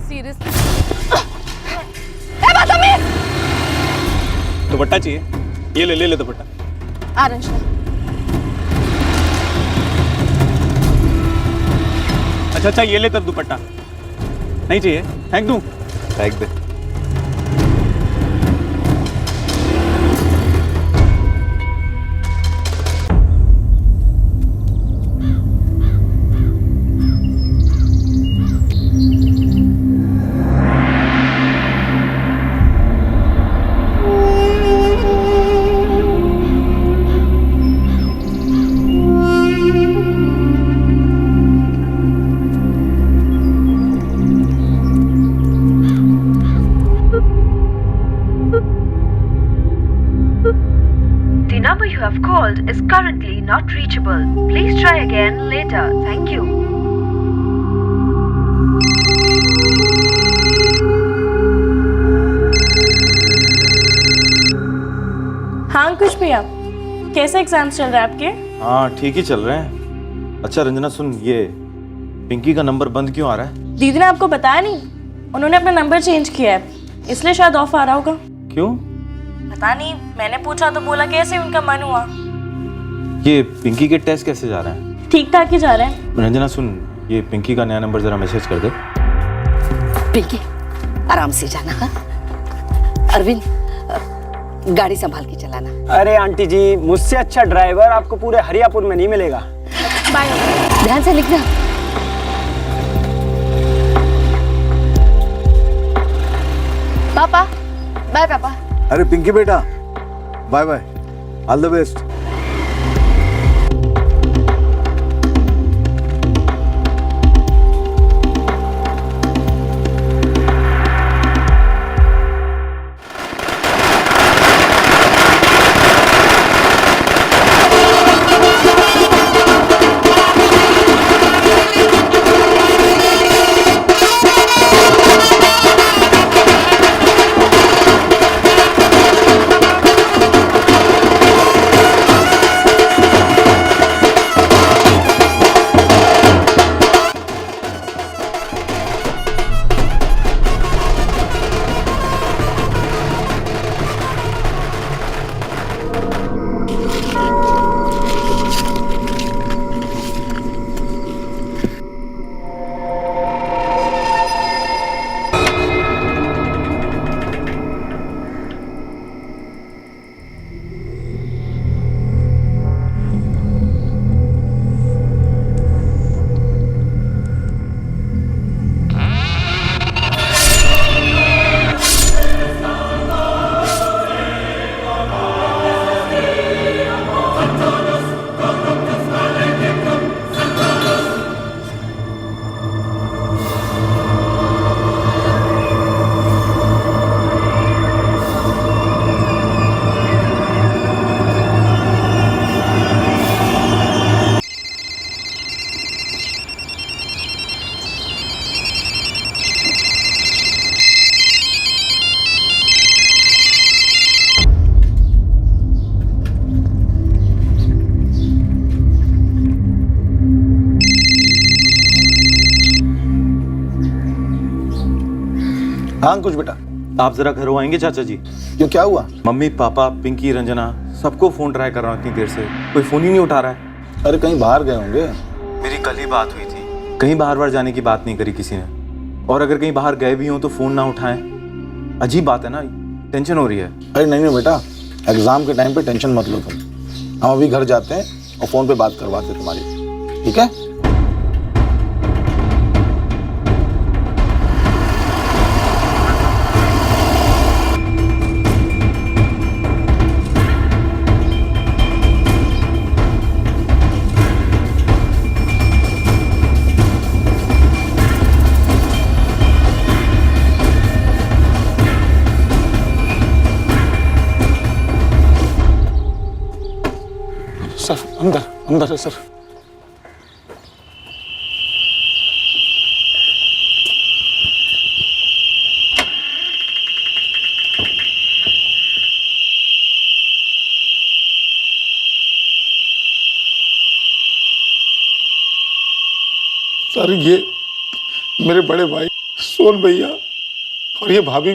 Seriously. बदतमीज! दुपट्टा चाहिए? ये ले ले ले दुपट्टा। आरंश अच्छा ये ले तब दुपट्टा। नहीं चाहिए? फेंक दूं? फेंक दे। The number you have called is currently not reachable. Please try again later. Thank you. हाँ अंकुश भैया, कैसे एग्जाम्स चल रहे हैं आपके? हाँ ठीक ही चल रहे हैं। अच्छा रंजना सुन, ये पिंकी का नंबर बंद क्यों आ रहा है? दीदी ने आपको बताया नहीं? उन्होंने अपना नंबर चेंज किया है, इसलिए शायद ऑफ आ रहा होगा। क्यों? पता नहीं, मैंने पूछा तो बोला कैसे उनका मन हुआ। ये पिंकी के टेस्ट कैसे जा रहे हैं? ठीक ठाक ही जा रहे हैं। रंजना सुन, ये पिंकी का नया नंबर जरा मैसेज कर दे। पिंकी आराम से जाना। हाँ? अरविंद गाड़ी संभाल के चलाना। अरे आंटी जी, मुझसे अच्छा ड्राइवर आपको पूरे हरियापुर में नहीं मिलेगा। बाय। ध्यान से लिखना। पापा, बाय पापा। अरे पिंकी बेटा, bye bye, all the best. हाँ कुछ बेटा, आप जरा घर आएंगे चाचा जी? क्यों, क्या हुआ? मम्मी पापा पिंकी रंजना सबको फोन ट्राई कर रहा हूँ इतनी देर से, कोई फोन ही नहीं उठा रहा है। अरे कहीं बाहर गए होंगे। मेरी कल ही बात हुई थी, कहीं बाहर बाहर जाने की बात नहीं करी किसी ने, और अगर कहीं बाहर गए भी हों तो फोन ना उठाएं। अजीब बात है ना, टेंशन हो रही है। अरे नहीं बेटा, एग्जाम के टाइम पे टेंशन मत लो तुम। हम अभी घर जाते हैं और फोन पे बात करवाते हैं तुम्हारी, ठीक है? सर अंदर अंदर है सर। सर ये मेरे बड़े भाई सोन भैया और ये भाभी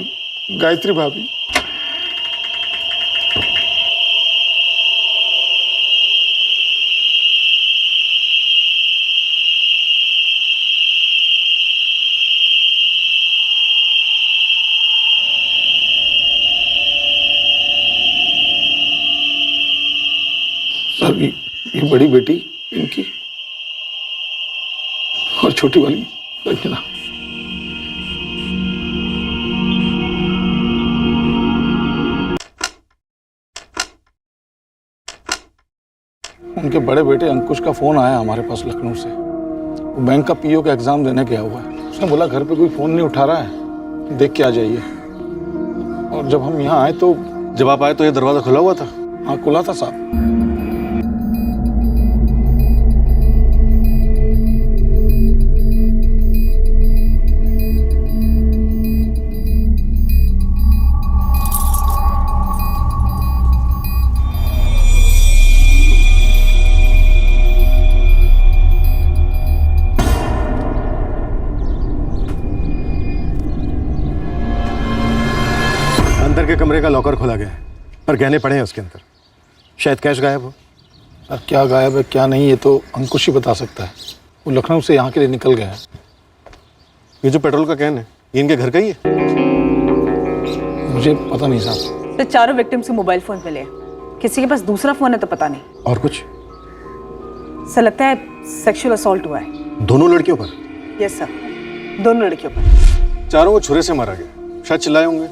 गायत्री भाभी। सर ये बड़ी बेटी इनकी और छोटी वाली रंजना। उनके बड़े बेटे अंकुश का फोन आया हमारे पास लखनऊ से। वो बैंक का पीओ का एग्जाम देने गया हुआ है। उसने बोला घर पे कोई फोन नहीं उठा रहा है, देख के आ जाइए। और जब हम यहाँ आए तो जब आप आए तो ये दरवाजा खुला हुआ था? हाँ खुला था साहब। अंदर के कमरे का लॉकर खोला गया है पर गहने पड़े हैं उसके अंदर। शायद कैश गायब हो। सर क्या गायब है क्या नहीं ये तो अंकुश ही बता सकता है। वो लखनऊ से यहाँ के लिए निकल गया है। ये जो पेट्रोल का कैन है ये इनके घर का ही है? मुझे पता नहीं साहब। तो चारों विक्टिम्स के मोबाइल फोन मिले। किसी के पास दूसरा फोन है तो पता नहीं। और कुछ? सर लगता है सेक्सुअल असॉल्ट हुआ है। दोनों लड़कियों पर? यस सर, दोनों लड़कियों पर। चारों को छुरे से मारा गया। शायद चिल्लाए होंगे।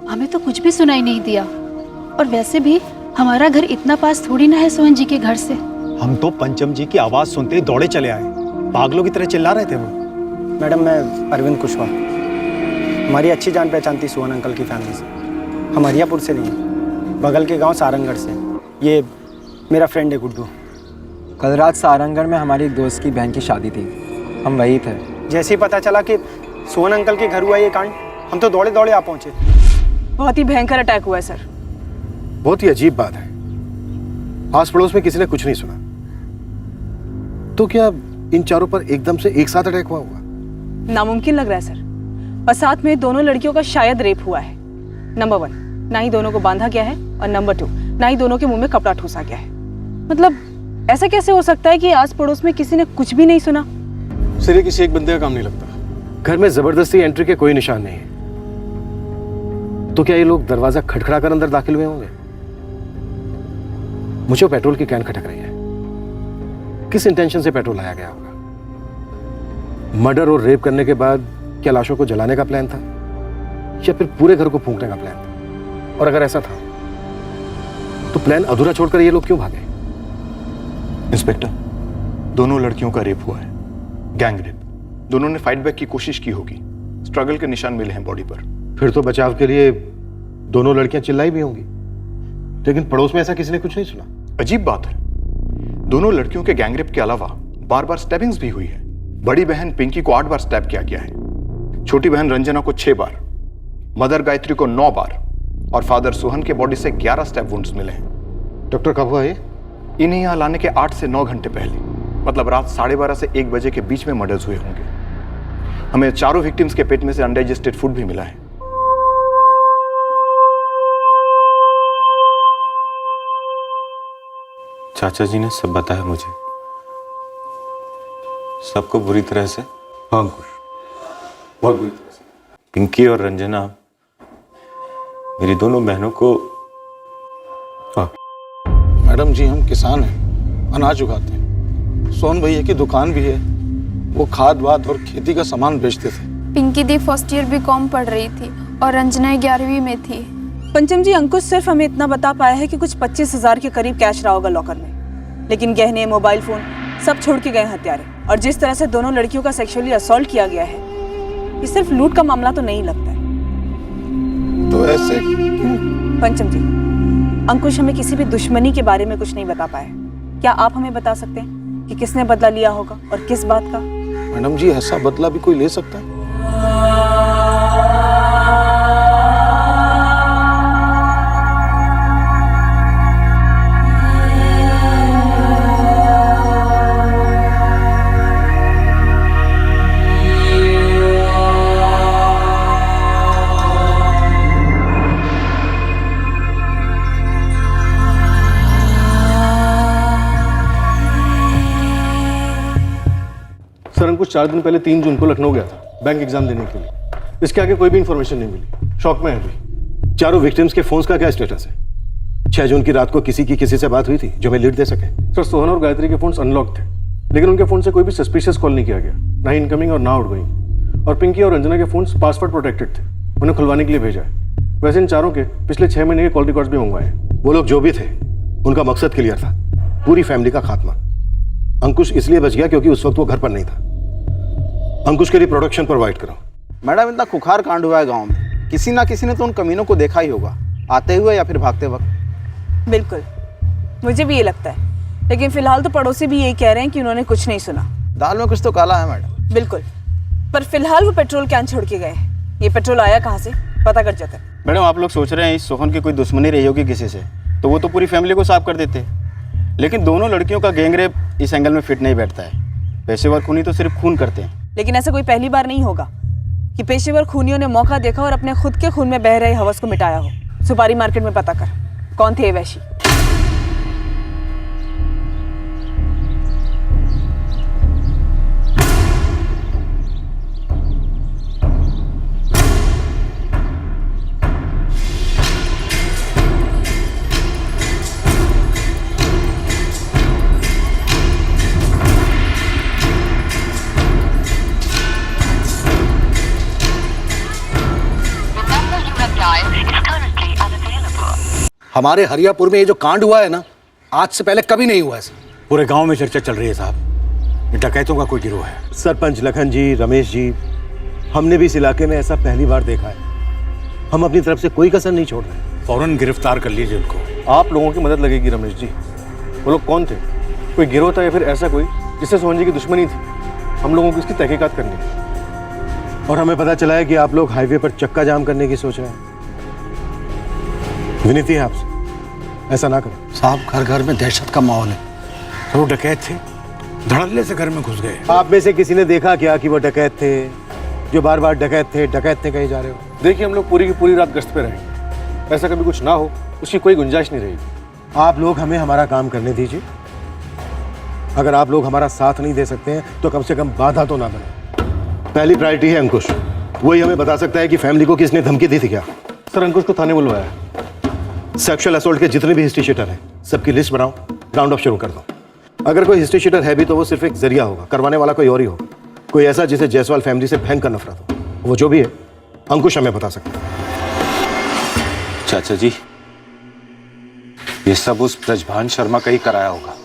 हमें तो कुछ भी सुनाई नहीं दिया। और वैसे भी हमारा घर इतना पास थोड़ी ना है सोहन जी के घर से। हम तो पंचम जी की आवाज सुनते ही दौड़े चले आए। पागलों की तरह चिल्ला रहे थे वो। मैडम मैं अरविंद कुशवाहा, हमारी अच्छी जान पहचान थी सोहन अंकल की फैमिली से। हम हरियापुर से नहीं, बगल के गांव सारंगढ़ से। ये मेरा फ्रेंड है गुड्डू। कल रात सारंगढ़ में हमारी एक दोस्त की बहन की शादी थी, हम वही थे। जैसे ही पता चला कि सोहन अंकल के घर हुआ ये कांड, हम तो दौड़े दौड़े आ पहुंचे। बहुत ही भयंकर अटैक हुआ है सर। बहुत ही अजीब बात है, आस पड़ोस में किसी ने कुछ नहीं सुना। तो क्या इन चारों पर एकदम से एक साथ अटैक हुआ होगा? नामुमकिन लग रहा है सर। और साथ में दोनों लड़कियों का शायद रेप हुआ है। नंबर 1, ना ही दोनों को बांधा गया है, और नंबर 2, ना ही दोनों के मुंह में कपड़ा ठूसा गया है। मतलब ऐसा कैसे हो सकता है कि आस पड़ोस में किसी ने कुछ भी नहीं सुना? सर ये किसी एक बंदे का काम नहीं लगता। घर में जबरदस्ती एंट्री के कोई निशान नहीं है। तो क्या ये लोग दरवाजा खटखड़ा कर अंदर दाखिल हुए होंगे? मुझे पेट्रोल की कैन खटक रही है। किस इंटेंशन से पेट्रोल लाया गया होगा? मर्डर और रेप करने के बाद क्या लाशों को जलाने का प्लान था या फिर पूरे घर को फूंकने का प्लान था? और अगर ऐसा था तो प्लान अधूरा छोड़कर ये लोग क्यों भागे? इंस्पेक्टर, दोनों लड़कियों का रेप हुआ है, गैंग रेप। दोनों ने फाइट बैक की कोशिश की होगी। स्ट्रगल के निशान मिले हैं बॉडी पर। फिर तो बचाव के लिए दोनों लड़कियां चिल्लाई भी होंगी, लेकिन पड़ोस में ऐसा किसी ने कुछ नहीं सुना। अजीब बात है, दोनों लड़कियों के गैंगरेप के अलावा बार बार स्टैबिंग्स भी हुई है। बड़ी बहन पिंकी को 8 बार स्टैब किया गया है, छोटी बहन रंजना को 6 बार, मदर गायत्री को 9 बार और फादर सोहन के बॉडी से 11 स्टैब वुंड्स मिले हैं। डॉक्टर कब हुआ ये? इन्हें यहां लाने के 8 से 9 घंटे पहले, मतलब रात 12:30 से 1 बजे के बीच में मर्डर्स हुए होंगे। हमें चारों विक्टिम्स के पेट में से अनडाइजेस्टेड फूड भी मिला है। चाचा जी ने सब बताया मुझे, सबको बुरी तरह से। हाँ अंकुश, बहुत बुरी तरह से। पिंकी और रंजना मेरी दोनों बहनों को। हाँ मैडम जी, हम किसान हैं, अनाज उगाते हैं। सोहन भैया की दुकान भी है, वो खाद वाद और खेती का सामान बेचते थे। पिंकी दी फर्स्ट ईयर बीकॉम पढ़ रही थी और रंजना 11वीं में थी। पंचम जी, अंकुश सिर्फ हमें इतना बता पाया है कि कुछ 25,000 के करीब कैश रहा होगा लॉकर में, लेकिन गहने, मोबाइल फोन सब छोड़ के गए हत्यारे। और जिस तरह से दोनों लड़कियों का सेक्सुअली असॉल्ट किया गया है, ये सिर्फ लूट का मामला तो नहीं लगता है। तो ऐसे पंचम जी, अंकुश हमें किसी भी दुश्मनी के बारे में कुछ नहीं बता पाया। क्या आप हमें बता सकते हैं कि किसने बदला लिया होगा और किस बात का? मैडम जी, ऐसा बदला भी कोई ले सकता है? अंकुश 4 दिन पहले 3 जून को लखनऊ गया था बैंक एग्जाम देने के लिए। इसके आगे कोई भी इंफॉर्मेशन नहीं मिली। शॉक में है अभी। चारों विक्टिम्स के फोन्स का क्या स्टेटस है? 6 जून की रात को किसी से बात हुई थी जो हमें लीड दे सके? सर, सोहन और गायत्री के फोन्स अनलॉक थे, लेकिन उनके फोन से कोई भी सस्पिशियस कॉल नहीं किया गया, ना इनकमिंग और ना आउटगोइंग। और पिंकी और रंजना के फोन्स पासवर्ड प्रोटेक्टेड थे, उन्हें खुलवाने के लिए भेजा है। वैसे इन चारों के पिछले 6 महीने के कॉल रिकॉर्ड्स भी मंगवाए हैं। वो लोग जो भी थे, उनका मकसद क्लियर था, पूरी फैमिली का खात्मा। अंकुश इसलिए बच गया क्योंकि उस वक्त वो घर पर नहीं था। अंकुश के लिए प्रोटेक्शन प्रोवाइड करो। मैडम, इतना खुखार कांड हुआ है गांव में, किसी ना किसी ने तो उन कमीनों को देखा ही होगा, आते हुए या फिर भागते वक्त। बिल्कुल, मुझे भी ये लगता है, लेकिन फिलहाल तो पड़ोसी भी यही कह रहे हैं कि उन्होंने कुछ नहीं सुना। दाल में कुछ तो काला है मैडम। बिल्कुल, पर फिलहाल वो पेट्रोल कैन छोड़ के गए। ये पेट्रोल आया कहाँ से, पता कर जाता है। मैडम, आप लोग सोच रहे हैं इस सोहन की कोई दुश्मनी रही होगी किसी से, तो वो तो पूरी फैमिली को साफ कर देते। लेकिन दोनों लड़कियों का गैंगरेप इस एंगल में फिट नहीं बैठता है। पेशेवर खूनी तो सिर्फ खून करते हैं। लेकिन ऐसा कोई पहली बार नहीं होगा कि पेशेवर खूनियों ने मौका देखा और अपने खुद के खून में बह रहे हवस को मिटाया हो। सुपारी मार्केट में पता कर कौन थे ये वैशी। हमारे हरियापुर में ये जो कांड हुआ है ना, आज से पहले कभी नहीं हुआ है। पूरे गांव में चर्चा चल रही है साहब, ये डकैतों का कोई गिरोह है। सरपंच लखन जी, रमेश जी, हमने भी इस इलाके में ऐसा पहली बार देखा है। हम अपनी तरफ से कोई कसर नहीं छोड़ रहे। फौरन गिरफ्तार कर लीजिए उनको। आप लोगों की मदद लगेगी रमेश जी। वो लोग कौन थे? कोई गिरोह था या फिर ऐसा कोई जिससे सोहन जी की दुश्मनी थी? हम लोगों को इसकी तहकीकात करनी है। और हमें पता चला है कि आप लोग हाईवे पर चक्का जाम करने की सोच रहे हैं। विनती है आपसे, ऐसा ना करो साहब। घर घर में दहशत का माहौल है। तो वो डकैत थे, धड़ल्ले से घर में घुस गए। आप में से किसी ने देखा क्या कि वो डकैत थे जो बार बार डकैत थे कहे जा रहे हो? देखिए, हम लोग पूरी की पूरी रात गश्त पे रहेंगे। ऐसा कभी कुछ ना हो उसकी कोई गुंजाइश नहीं रहेगी। आप लोग हमें हमारा काम करने दीजिए। अगर आप लोग हमारा साथ नहीं दे सकते हैं तो कम से कम बाधा तो ना बने। पहली प्रायोरिटी है अंकुश। वही हमें बता सकता है कि फैमिली को किसने धमकी दी थी क्या? सर, अंकुश को थाने बुलवाया है। सेक्सुअल असॉल्ट के जितने भी हिस्ट्री शीटर हैं, सबकी लिस्ट बनाओ, राउंड ऑफ शुरू कर दो। अगर कोई हिस्ट्री शीटर है भी तो वो सिर्फ एक जरिया होगा, करवाने वाला कोई और ही होगा। कोई ऐसा जिसे जायसवाल फैमिली से भयंकर नफरत हो। वो जो भी है, अंकुश हमें बता सकता है। चाचा जी, ये सब उस ब्रजभान शर्मा का ही कराया होगा।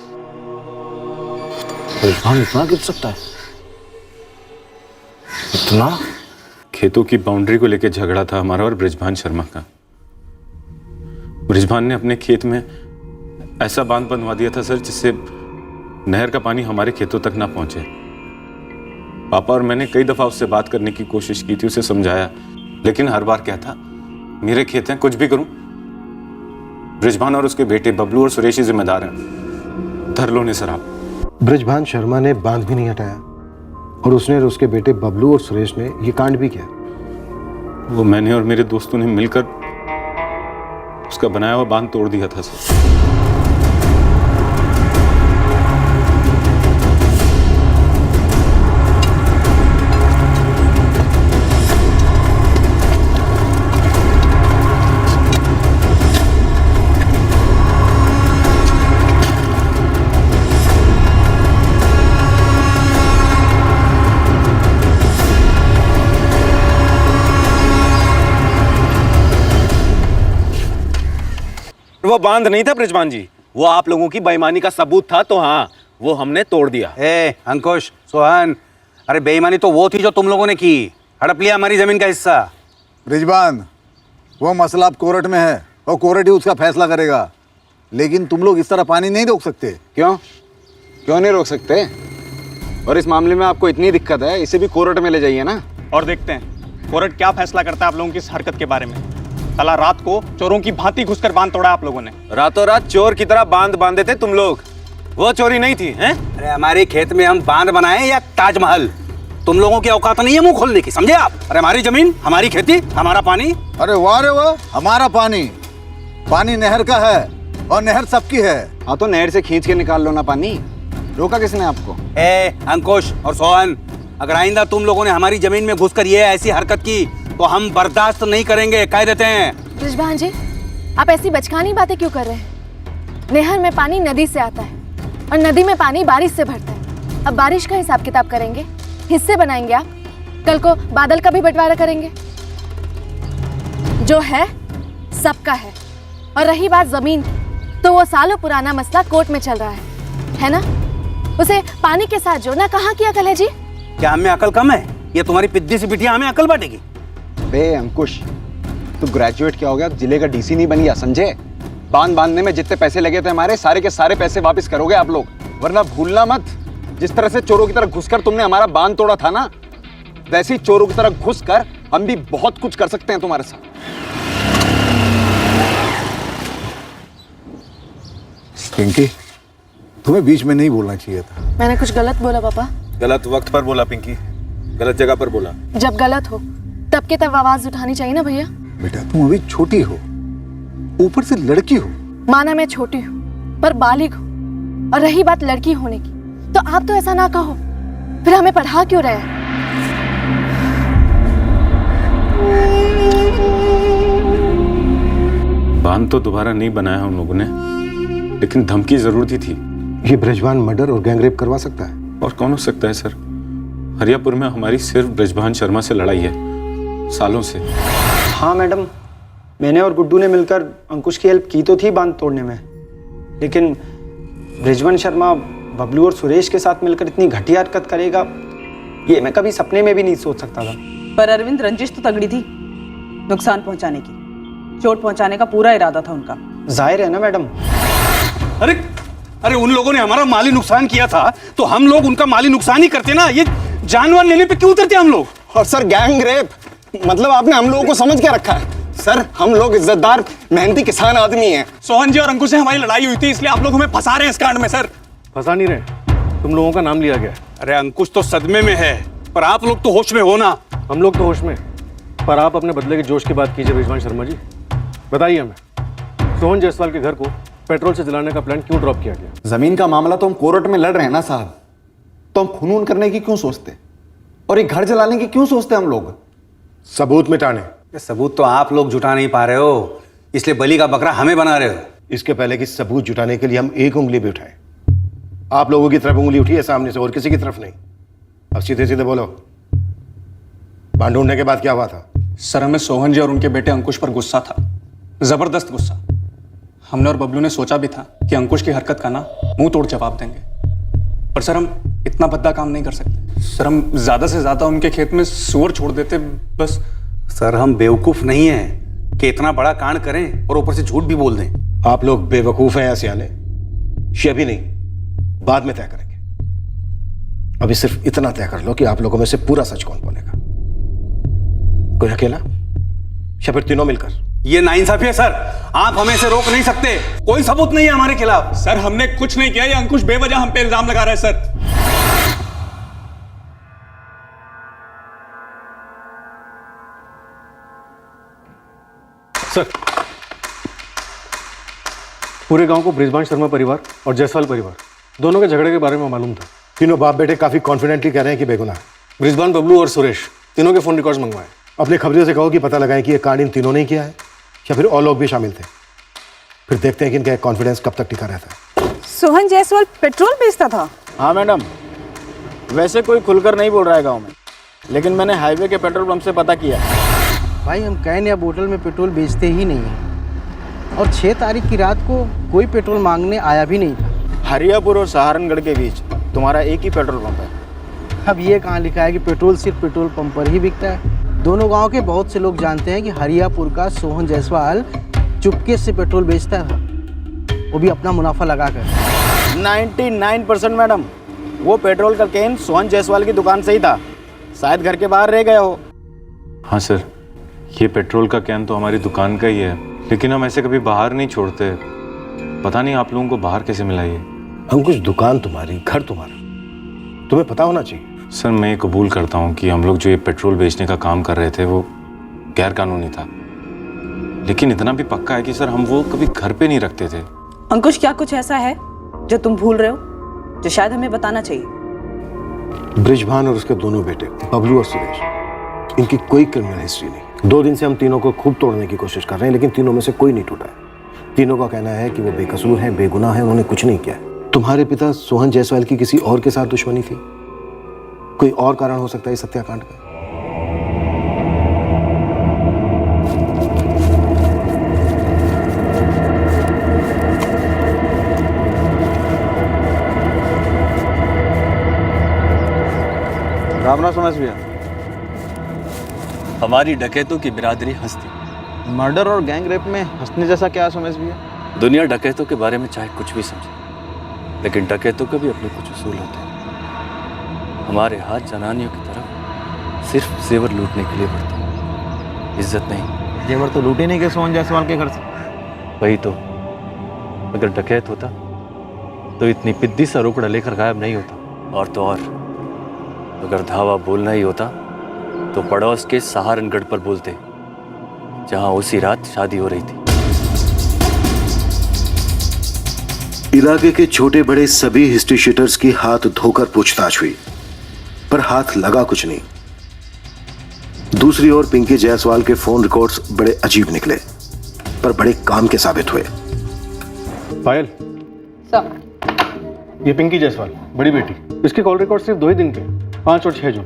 ब्रजभान इतना गिर सकता है? इतना? खेतों की बाउंड्री को लेकर झगड़ा था हमारा और ब्रजभान शर्मा का। ब्रजभान ने अपने खेत में ऐसा बांध बनवा दिया था सर, जिससे नहर का पानी हमारे खेतों तक ना पहुंचे। पापा और मैंने कई दफा उससे बात करने की कोशिश की थी, उसे समझाया, लेकिन हर बार क्या था, मेरे खेत हैं, कुछ भी करूं। ब्रजभान और उसके बेटे बबलू और सुरेश ही जिम्मेदार हैं। धर लो ने सर आप। ब्रजभान शर्मा ने बांध भी नहीं हटाया और उसने और उसके बेटे बबलू और सुरेश ने ये कांड भी किया। वो मैंने और मेरे दोस्तों ने मिलकर उसका बनाया हुआ बांध तोड़ दिया था सर। वो बांध नहीं था ब्रजभान जी, वो आप लोगों की बेईमानी का सबूत था, तो हाँ, वो हमने तोड़ दिया। अंकुश, सोहन, अरे बेईमानी तो वो थी जो तुम लोगों ने की, हड़प लिया हमारी जमीन का हिस्सा। ब्रजभान, वो मसला अब कोर्ट में है और कोर्ट ही उसका फैसला करेगा। लेकिन तुम लोग इस तरह पानी नहीं रोक सकते। क्यों नहीं रोक सकते? और इस मामले में आपको इतनी दिक्कत है, इसे भी कोर्ट में ले जाइए ना। और देखते हैं कोर्ट क्या फैसला करता है आप लोगों की इस हरकत के बारे में। कल रात को चोरों की भांति घुसकर बांध तोड़ा आप लोगों ने। रातों रात चोर की तरह बांध बांधे थे तुम लोग, वो चोरी नहीं थी हैं? अरे हमारे खेत में हम बांध बनाए या ताजमहल, तुम लोगों की औकात नहीं है मुंह खोलने की, समझे आप? अरे हमारी जमीन, हमारी खेती, हमारा पानी। अरे वाह रे वाह, हमारा पानी। पानी नहर का है और नहर सबकी है। हाँ तो नहर से खींच के निकाल लो ना पानी, रोका किसने आपको? अंकुश और सोहन, अगर आइंदा तुम लोगों ने हमारी जमीन में घुसकर ये ऐसी हरकत की तो हम बर्दाश्त नहीं करेंगे, कह देते हैं। ब्रिजभान जी, आप ऐसी बचकानी बातें क्यों कर रहे हैं? नहर में पानी नदी से आता है और नदी में पानी बारिश से भरता है। अब बारिश का हिसाब किताब करेंगे, हिस्से बनाएंगे आप, कल को बादल का भी बंटवारा करेंगे। जो है सबका है। और रही बात जमीन की, तो वो सालों पुराना मसला कोर्ट में चल रहा है ना? उसे पानी के साथ जोड़ना कहाँ की अकल है जी? क्या हमें अकल कम है? ये तुम्हारी पिद्दी सी बिटिया हमें अकल बांटेगी? बे अंकुश, तू ग्रेजुएट क्या हो गया, जिले का डीसी नहीं बन गया, समझे? बांध बांधने में जितने पैसे लगे थे हमारे, सारे के सारे पैसे वापस करोगे आप लोग, वरना भूलना मत जिस तरह से चोरों की तरह घुसकर तुमने हमारा बांध तोड़ा था ना, वैसे ही चोरों की तरह घुसकर हम भी बहुत कुछ कर सकते हैं तुम्हारे साथ। पिंकी, तुम्हें बीच में नहीं बोलना चाहिए था। मैंने कुछ गलत बोला पापा? गलत वक्त पर बोला पिंकी, गलत जगह पर बोला। जब गलत हो तब के तब आवाज उठानी चाहिए ना भैया। बेटा तुम अभी छोटी हो, ऊपर से लड़की हो। माना मैं छोटी हूँ पर बालिग हूँ, और रही बात लड़की होने की, तो आप तो ऐसा ना कहो, फिर हमें पढ़ा क्यों रहे हैं? बांध तो दोबारा नहीं बनाया हम लोगों ने, लेकिन धमकी जरूर दी थी। ये ब्रजभान मर्डर और गैंगरेप करवा सकता है? और कौन हो सकता है सर? हरियापुर में हमारी सिर्फ ब्रजभान शर्मा से लड़ाई है, सालों से। हाँ मैडम, मैंने और गुड्डू ने मिलकर अंकुश की हेल्प की तो थी बांध तोड़ने में, लेकिन ब्रजभान शर्मा बबलू और सुरेश के साथ मिलकर इतनी घटिया हरकत करेगा, ये मैं कभी सपने में भी नहीं सोच सकता था। पर अरविंद, रंजिश तो तगड़ी थी, नुकसान पहुंचाने की, चोट पहुंचाने का पूरा इरादा था उनका। जाहिर है ना मैडम। अरे उन लोगों ने हमारा माली नुकसान किया था तो हम लोग उनका माली नुकसान ही करते ना, ये जानवर लेने पे क्यों उतरते हम लोग? और सर गैंग रेप मतलब आपने हम लोगों को समझ क्या रखा है? सर हम लोग इज्जतदार मेहनती किसान आदमी हैं। सोहन जी और अंकुश से हमारी लड़ाई हुई थी, इसलिए आप लोग हमें फंसा रहे हैं इस कांड में। सर फंसा नहीं रहे, तुम लोगों का नाम लिया गया। अरे अंकुश तो सदमे में है, पर आप लोग तो होश में हो ना। हम लोग तो होश में, पर आप अपने बदले के जोश की बात कीजिए ब्रजभान शर्मा जी। बताइए हमें, सोहन जायसवाल के घर को पेट्रोल से जलाने का प्लान क्यों ड्रॉप किया गया? जमीन का मामला तो हम कोर्ट में लड़ रहे हैं ना साहब, तो हम खून करने की क्यों सोचते, और एक घर जलाने की क्यों सोचते हम लोग? सबूत मिटाने। सबूत तो आप लोग जुटा नहीं पा रहे हो, इसलिए बलि का बकरा हमें बना रहे हो। इसके पहले कि सबूत जुटाने के लिए हम एक उंगली भी उठाए, आप लोगों की तरफ उंगली उठी है सामने से, और किसी की तरफ नहीं। अब सीधे सीधे बोलो, बांध ढूंढने के बाद क्या हुआ था? सर हमें सोहन जी और उनके बेटे अंकुश पर गुस्सा था, जबरदस्त गुस्सा। हमने और बबलू ने सोचा भी था कि अंकुश की हरकत का ना मुंह तोड़ जवाब देंगे, पर सर हम इतना भद्दा काम नहीं कर सकते। सर हम ज्यादा से ज्यादा उनके खेत में सुअर छोड़ देते बस। सर हम बेवकूफ नहीं हैं कि इतना बड़ा कांड करें और ऊपर से झूठ भी बोल दें। आप लोग बेवकूफ हैं या सियाने, ये अभी नहीं, बाद में तय करेंगे। अभी सिर्फ इतना तय कर लो कि आप लोगों में से पूरा सच कौन बोलेगा, कोई अकेला या फिर तीनों मिलकर? ये नाइंसाफी है सर, आप हमें से रोक नहीं सकते, कोई सबूत नहीं है हमारे खिलाफ। सर हमने कुछ नहीं किया, ये अंकुश बेवजह हम पे इल्जाम लगा रहा है सर। सर, पूरे गांव को ब्रिजभान शर्मा परिवार और जायसवाल परिवार दोनों के झगड़े के बारे में मालूम था। तीनों बाप बेटे काफी कॉन्फिडेंटली कह रहे हैं कि बेगुनाह है। ब्रिजभान, बबलू और सुरेश तीनों के फोन रिकॉर्ड्स मंगवाए। अपने खबरियों से कहो कि पता लगाएं कि ये कांड इन तीनों ने किया है या फिर और लोग भी शामिल थे। फिर देखते हैं कि इनका कॉन्फिडेंस कब तक टिका रहता है। सोहन जायसवाल पेट्रोल बेचता था? हाँ मैडम, वैसे कोई खुलकर नहीं बोल रहा है गाँव में, लेकिन मैंने हाईवे के पेट्रोल पंप से पता किया। भाई हम कैन या बोतल में पेट्रोल बेचते ही नहीं हैं, और 6 तारीख की रात को कोई पेट्रोल मांगने आया भी नहीं था। हरियापुर और सहारनगढ़ के बीच तुम्हारा एक ही पेट्रोल पंप है। अब ये कहाँ लिखा है कि पेट्रोल सिर्फ पेट्रोल पंप पर ही बिकता है? दोनों गांव के बहुत से लोग जानते हैं कि हरियापुर का सोहन जायसवाल चुपके से पेट्रोल बेचता था, वो भी अपना मुनाफा लगाकर। 99% मैडम, वो पेट्रोल का कैन सोहन जायसवाल की दुकान से ही था, शायद घर के बाहर रह गया हो। हाँ सर, ये पेट्रोल का कैन तो हमारी दुकान का ही है, लेकिन हम ऐसे कभी बाहर नहीं छोड़ते। पता नहीं आप लोगों को बाहर कैसे मिला ये। अंकुश, दुकान तुम्हारी, घर तुम्हारा, तुम्हें पता होना चाहिए। सर मैं ये कबूल करता हूँ कि हम लोग जो ये पेट्रोल बेचने का काम कर रहे थे वो गैर कानूनी था, लेकिन इतना भी पक्का है कि सर हम वो कभी घर पे नहीं रखते थे। अंकुश, क्या कुछ ऐसा है जो तुम भूल रहे हो, जो शायद हमें बताना चाहिए? ब्रिजभान और उसके दोनों बेटे बबलू और सुरेश, इनकी कोई क्रिमिनल हिस्ट्री नहीं। 2 दिन से हम तीनों को खूब तोड़ने की कोशिश कर रहे हैं, लेकिन तीनों में से कोई नहीं टूटा है। तीनों का कहना है कि वो बेकसूर हैं, बेगुनाह हैं, उन्होंने कुछ नहीं किया है। तुम्हारे पिता सोहन जायसवाल की किसी और के साथ दुश्मनी थी? कोई और कारण हो सकता है इस हत्याकांड का? राम राम समझ भैया। हमारी डकैतों की बिरादरी हंसती। मर्डर और गैंग रेप में हंसने जैसा क्या समझ भैया? दुनिया डकैतों के बारे में चाहे कुछ भी समझे, लेकिन डकैतों के भी अपने कुछ उसूल होते हैं। हमारे हाथ जनानियों की तरफ सिर्फ जेवर लूटने के लिए बढ़ते हैं, इज्जत नहीं। जेवर तो लूटे नहीं गए सोहन जायसवाल के घर से। वही तो, अगर डकैत होता तो इतनी पिद्दी सा रोकड़ा लेकर गायब नहीं होता। और तो और अगर धावा बोलना ही होता तो पड़ोस के सहारनगढ़ पर बोलते, जहां उसी रात शादी हो रही थी। इलाके के छोटे बड़े सभी हिस्ट्री शीटर्स की हाथ धोकर पूछताछ हुई, पर हाथ लगा कुछ नहीं। दूसरी ओर पिंकी जायसवाल के फोन रिकॉर्ड्स बड़े अजीब निकले, पर बड़े काम के साबित हुए। पायल, ये पिंकी जायसवाल, बड़ी बेटी, इसके कॉल रिकॉर्ड सिर्फ 2 ही दिन के, 5 और 6 जून।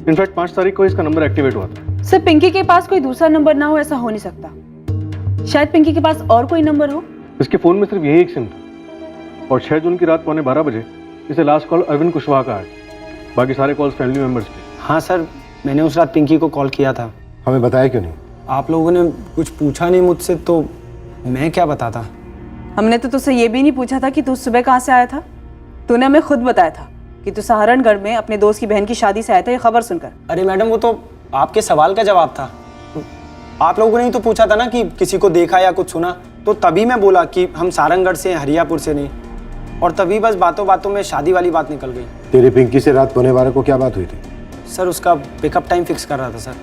इनफैक्ट 5 तारीख को इसका नंबर एक्टिवेट हुआ था। सर, पिंकी के पास कोई दूसरा नंबर ना हो ऐसा हो नहीं सकता। शायद पिंकी के पास और कोई नंबर हो। इसके फोन में सिर्फ यही एक सिम था, और 6 जून की रात 11:15 बजे इसे लास्ट कॉल अरविंद कुशवाहा का है। बाकी सारे कॉल्स फैमिली मेंबर्स के। हाँ सर, मैंने उस रात पिंकी को कॉल किया था। हमें बताया क्यों नहीं? आप लोगों ने कुछ पूछा नहीं मुझसे, तो मैं क्या बताता। हमने तो तुझसे ये भी नहीं पूछा था कि तू सुबह कहाँ से आया था। तूने हमें खुद बताया था कि तू सहारनगढ़ में अपने दोस्त की बहन की शादी से आया था, ये खबर सुनकर। अरे मैडम, वो तो आपके सवाल का जवाब था। आप लोगों ने ही तो पूछा था ना कि किसी को देखा या कुछ सुना, तो तभी मैं बोला कि हम सारंगगढ़ से हैं, हरियापुर से नहीं। और तभी बस बातों बातों में शादी वाली बात निकल गई। तेरी पिंकी से रात 11:15 को क्या बात हुई थी? सर, उसका पिकअप टाइम फिक्स कर रहा था सर।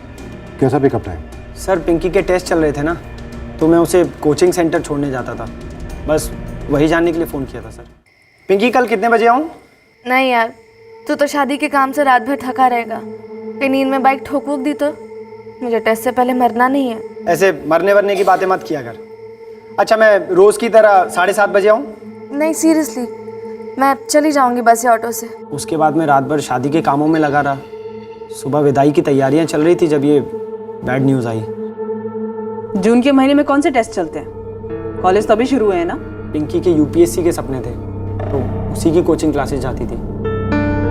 कैसा पिकअप टाइम? सर, पिंकी के टेस्ट चल रहे थे ना, तो मैं उसे कोचिंग सेंटर छोड़ने जाता था। बस वही जानने के लिए फ़ोन किया था सर। पिंकी, कल कितने बजे आऊँ? नहीं यार, तू तो शादी के काम से रात भर थका रहेगा। कहीं नींद में बाइक ठोक वोक दी तो? मुझे टेस्ट से पहले मरना नहीं है। ऐसे मरने वरने की बातें मत किया कर। अच्छा, मैं रोज़ की तरह 7:30 बजे आऊँ? नहीं, सीरियसली, मैं चली जाऊंगी बस या ऑटो से। उसके बाद मैं रात भर शादी के कामों में लगा रहा। सुबह विदाई की तैयारियां चल रही थी जब ये बैड न्यूज़ आई। जून के महीने में कौन से टेस्ट चलते हैं? कॉलेज तो अभी शुरू हुए हैं ना। पिंकी के यूपीएससी के सपने थे, तो उसी की कोचिंग क्लासेस जाती थी।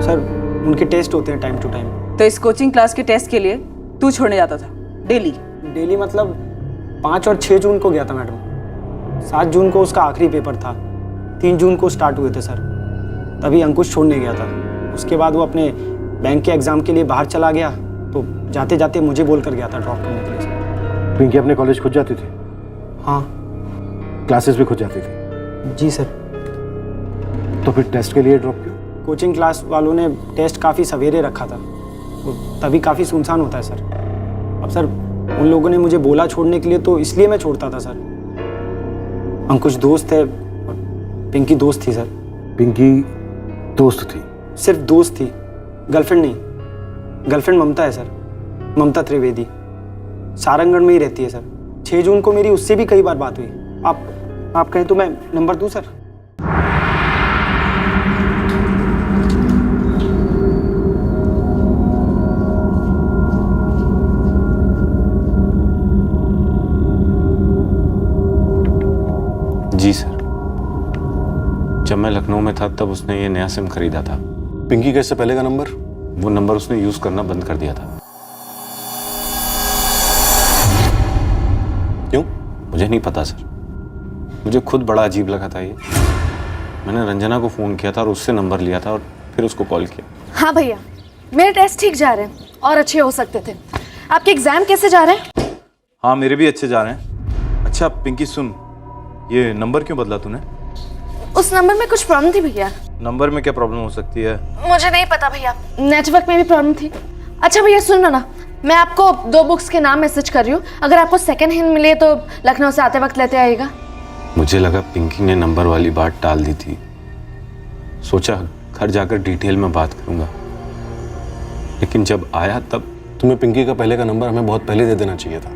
सर, उनके टेस्ट होते हैं टाइम टू टाइम। तो इस कोचिंग क्लास के टेस्ट के लिए तू छोड़ने जाता था डेली? डेली मतलब 5 और 6 जून को गया था मैडम। 7 जून को उसका आखिरी पेपर था। 3 जून को स्टार्ट हुए थे सर, तभी अंकुश छोड़ने गया था। उसके बाद वो अपने बैंक के एग्ज़ाम के लिए बाहर चला गया, तो जाते जाते मुझे बोल कर गया था ड्रॉप करने के लिए सर। पिंकी अपने कॉलेज खुद जाती थी? हाँ। क्लासेस भी खुद जाती थी? जी सर। तो फिर टेस्ट के लिए ड्रॉप क्यों? कोचिंग क्लास वालों ने टेस्ट काफ़ी सवेरे रखा था, वो तभी काफ़ी सुनसान होता है सर। अब सर, उन लोगों ने मुझे बोला छोड़ने के लिए, तो इसलिए मैं छोड़ता था सर। अंकुश दोस्त है, पिंकी दोस्त थी सर। पिंकी दोस्त थी? सिर्फ दोस्त थी, गर्लफ्रेंड नहीं। गर्लफ्रेंड ममता है सर, ममता त्रिवेदी। सारंगगढ़ में ही रहती है सर। 6 जून को मेरी उससे भी कई बार बात हुई। आप कहें तो मैं नंबर दूं सर? जी सर, जब मैं लखनऊ में था तब उसने ये नया सिम खरीदा था। पिंकी का इससे पहले का नंबर? वो नंबर उसने यूज करना बंद कर दिया था। क्यों? मुझे नहीं पता सर, मुझे खुद बड़ा अजीब लगा था ये। मैंने रंजना को फ़ोन किया था और उससे नंबर लिया था और फिर उसको कॉल किया। हाँ भैया, मेरे टेस्ट ठीक जा रहे हैं और अच्छे हो सकते थे। आपके एग्जाम कैसे जा रहे हैं? हाँ, मेरे भी अच्छे जा रहे हैं। अच्छा पिंकी सुन, ये नंबर क्यों बदला तूने? उस नंबर में कुछ प्रॉब्लम थी भैया। नंबर में क्या प्रॉब्लम हो सकती है? मुझे नहीं पता भैया, नेटवर्क में भी प्रॉब्लम थी। अच्छा भैया सुनो ना, मैं आपको 2 बुक्स के नाम मैसेज कर रही हूँ, अगर आपको सेकंड हैंड मिले तो लखनऊ से आते वक्त लेते आइएगा। मुझे लगा पिंकी ने नंबर वाली बात टाल दी थी, सोचा घर जाकर डिटेल में बात करूंगा। लेकिन जब आया तब तुम्हें पिंकी का पहले का नंबर हमें बहुत पहले दे देना चाहिए था।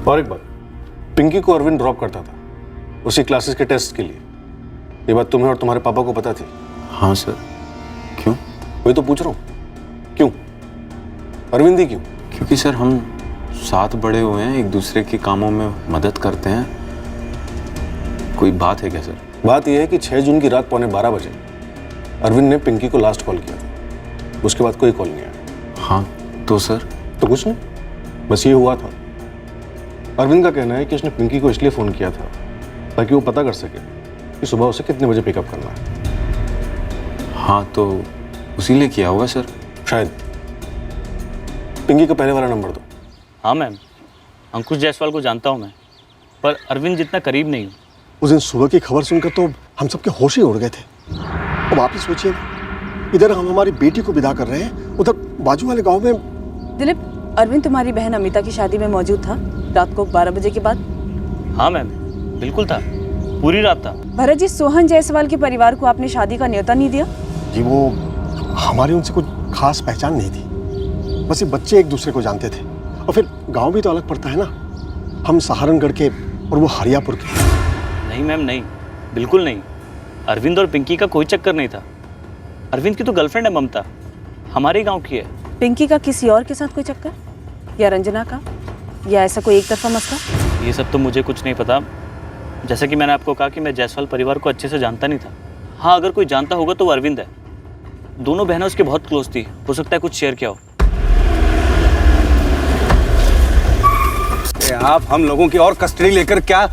और एक बात, पिंकी को अरविंद ड्रॉप करता था उसी क्लासेस के टेस्ट के लिए। ये बात तुम्हें और तुम्हारे पापा को पता थी? हाँ सर। क्यों? वही तो पूछ रहा हूँ, क्यों? अरविंद ही क्यों? क्योंकि सर हम साथ बड़े हुए हैं, एक दूसरे के कामों में मदद करते हैं। कोई बात है क्या सर? बात यह है कि 6 जून की रात 11:15 बजे अरविंद ने पिंकी को लास्ट कॉल किया था। उसके बाद कोई कॉल नहीं आया। हाँ तो सर? तो कुछ नहीं, बस ये हुआ था। अरविंद का कहना है कि उसने पिंकी को इसलिए फ़ोन किया था ताकि वो पता कर सके कि सुबह उसे कितने बजे पिकअप करना है। हाँ तो उसी लिए किया होगा सर। शायद। पिंकी का पहले वाला नंबर दो। हाँ मैम, अंकुश जायसवाल को जानता हूँ मैं, पर अरविंद जितना करीब नहीं हूँ। उस दिन सुबह की खबर सुनकर तो हम सबके होश ही उड़ गए थे। अब आप ही सोचिए, इधर हम हमारी बेटी को विदा कर रहे हैं, उधर बाजू वाले गांव में। दिलीप, अरविंद तुम्हारी बहन अमिता की शादी में मौजूद था रात को 12 बजे के बाद? हाँ मैम, बिल्कुल था, पूरी रात था। भरत जी, सोहन जायसवाल के परिवार को आपने शादी का न्योता नहीं दिया? जी वो हमारी उनसे कुछ खास पहचान नहीं थी, बस ये बच्चे एक दूसरे को जानते थे। और फिर गांव भी तो अलग पड़ता है ना, हम सहारनगढ़ के और वो हरियापुर के। नहीं मैम नहीं, बिल्कुल नहीं। अरविंद और पिंकी का कोई चक्कर नहीं था। अरविंद की तो गर्लफ्रेंड है ममता, हमारे गांव की है। पिंकी का किसी और के साथ कोई चक्कर, या रंजना का, या ऐसा कोई एक तरफा मसला? ये सब तो मुझे कुछ नहीं पता। जैसे कि मैंने आपको कहा कि मैं जायसवाल परिवार को अच्छे से जानता नहीं था। हाँ, अगर कोई जानता होगा तो वो अरविंद है। दोनों बहनें उसके बहुत क्लोज थी, हो सकता है कुछ शेयर किया हो। आप हम लोगों की और कस्टडी लेकर क्या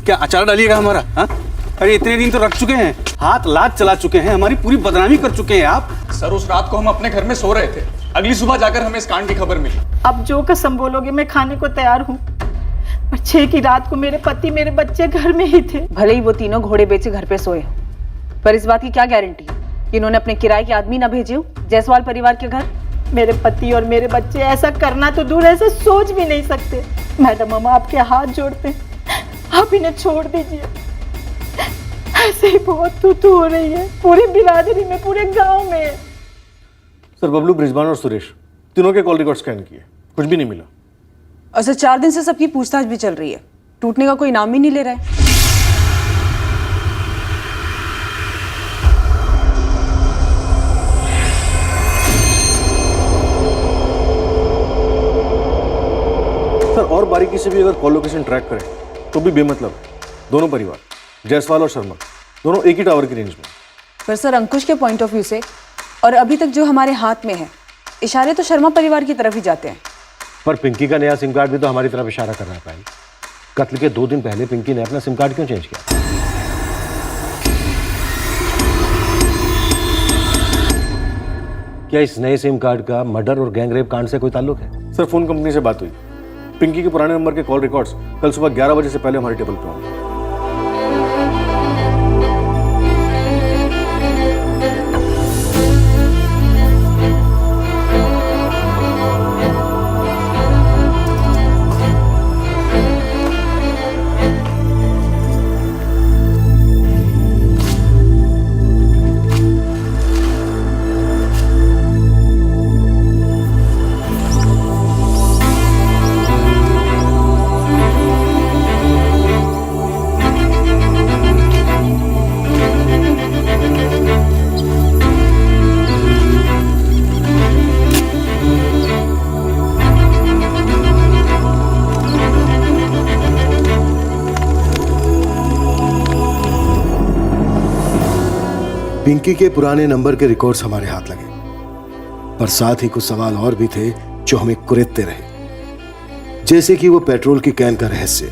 क्या अचार डालिएगा हमारा? हाँ, अरे इतने दिन तो रख चुके हैं, हाथ लात चला चुके हैं, हमारी पूरी बदनामी कर चुके हैं आप। सर उस रात को हम अपने घर में सो रहे थे, अगली सुबह जाकर हमें इस कांड की खबर मिली। अब जो कसम बोलोगे मैं खाने को तैयार हूँ, पर 6 की रात को मेरे पति मेरे बच्चे घर में ही थे। भले ही वो तीनों घोड़े बेचे घर पे सोए, पर इस बात की क्या गारंटी है कि इन्होंने अपने किराए के आदमी ना भेजे हो जायसवाल परिवार के घर? मेरे पति और मेरे बच्चे ऐसा करना तो दूर, ऐसा सोच भी नहीं सकते। मैडम, हम आपके हाथ जोड़ते हैं, आप इन्हें छोड़ दीजिए। ऐसे ही बहुत तू हो रही है पूरी बिरादरी में, पूरे गांव में। सर, बबलू, बृजवान और सुरेश तीनों के कॉल रिकॉर्ड स्कैन किए, कुछ भी नहीं मिला। और सर 4 दिन से सबकी पूछताछ भी चल रही है, टूटने का कोई नाम ही नहीं ले रहा है। सर, और बारीकी से भी अगर कॉल लोकेशन ट्रैक करें तो भी बेमतलब है। दोनों परिवार, जायसवाल और शर्मा, दोनों एक ही टावर की रेंज में। पर सर, अंकुश के पॉइंट ऑफ व्यू से और अभी तक जो हमारे हाथ में है, इशारे तो शर्मा परिवार की तरफ ही जाते हैं। पर पिंकी का नया सिम कार्ड भी तो हमारी तरफ इशारा कर रहा है। पायल, कत्ल के 2 दिन पहले पिंकी ने अपना सिम कार्ड क्यों चेंज किया? क्या इस नए सिम कार्ड का मर्डर और गैंगरेप कांड से कोई ताल्लुक है? सर, फोन कंपनी से बात हुई, पिंकी के पुराने नंबर के कॉल रिकॉर्ड्स कल सुबह 11 बजे से पहले हमारे टेबल पर होंगे। पिंकी के पुराने नंबर के रिकॉर्ड्स हमारे हाथ लगे, पर साथ ही कुछ सवाल और भी थे जो हमें कुरेदते रहे। जैसे कि वो पेट्रोल की कैन का रहस्य,